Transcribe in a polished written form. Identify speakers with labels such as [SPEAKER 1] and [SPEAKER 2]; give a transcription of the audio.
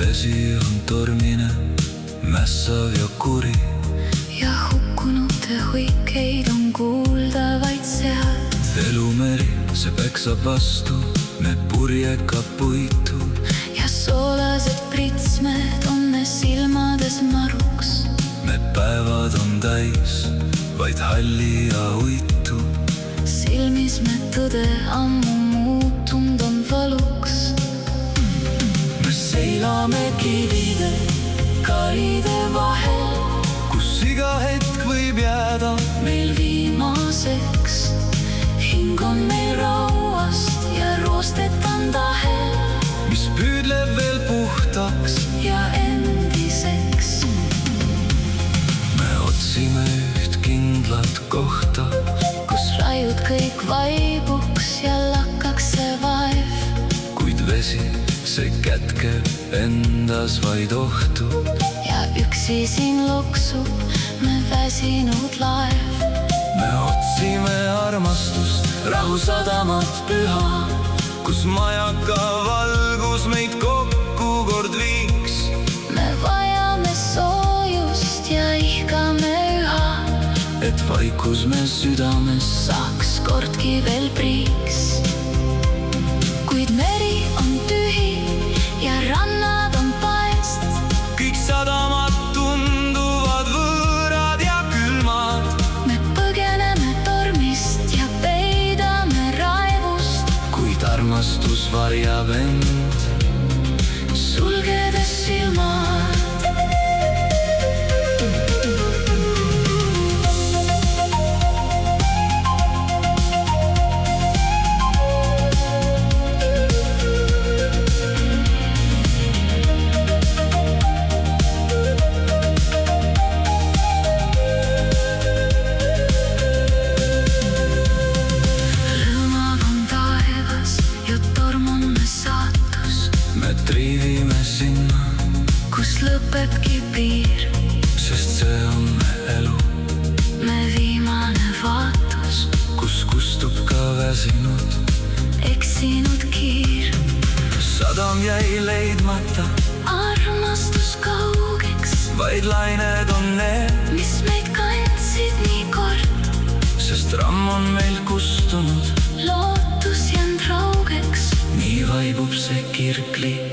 [SPEAKER 1] Vesi on tormine, mässav ja kuri.
[SPEAKER 2] Ja hukkunute huikeid on kuulda vaid sealt.
[SPEAKER 1] Elumeri, see peksab vastu, me purjeka puitu.
[SPEAKER 2] Ja soolased pritsmed on me silmades maruks.
[SPEAKER 1] Me päevad on täis vaid halli ja uitu.
[SPEAKER 2] Silmis me tõde ammu muutunud on valuks.
[SPEAKER 1] Me seilame kivide, karide vahel, kus iga hetk võib jääda
[SPEAKER 2] meil viimaseks. Hing on meil rauast ja roostet on tahel,
[SPEAKER 1] mis püüdleb veel puhtaks
[SPEAKER 2] ja endiseks.
[SPEAKER 1] Me otsime üht kindlat kohta,
[SPEAKER 2] kus raiud kõik vaibuks ja lakkaks see vaev.
[SPEAKER 1] kuid vesi, see kätkeb endas vaid ohtu.
[SPEAKER 2] Ja üksi siin loksub me väsinud laev.
[SPEAKER 1] Me otsime armastust, rahusadamat püha, kus majaka valgus meid kokku kord viiks.
[SPEAKER 2] Me vajame soojust ja ihkame üha,
[SPEAKER 1] et vaikus me südames
[SPEAKER 2] saaks kordki veel priiks. Kuid meri on tühi ja rannad on paest.
[SPEAKER 1] kõik sadamad tunduvad võõrad ja külmad.
[SPEAKER 2] Me põgeneme tormist ja peidame raevust,
[SPEAKER 1] kuid armastus varjab end,
[SPEAKER 2] sulgedes silmad.
[SPEAKER 1] triivime sinna,
[SPEAKER 2] kus lõpebki piir,
[SPEAKER 1] sest see on me elu.
[SPEAKER 2] Me viimane vaatus,
[SPEAKER 1] kus kustub ka väsinud,
[SPEAKER 2] eksinud kiir.
[SPEAKER 1] sadam jäi leidmata,
[SPEAKER 2] Armastus kaugeks,
[SPEAKER 1] vaid lained on need,
[SPEAKER 2] mis meid kandsid nii kord.
[SPEAKER 1] sest ramm on meil kustunud,
[SPEAKER 2] Lootus jäänud raugeks,
[SPEAKER 1] nii vaibub see kirglik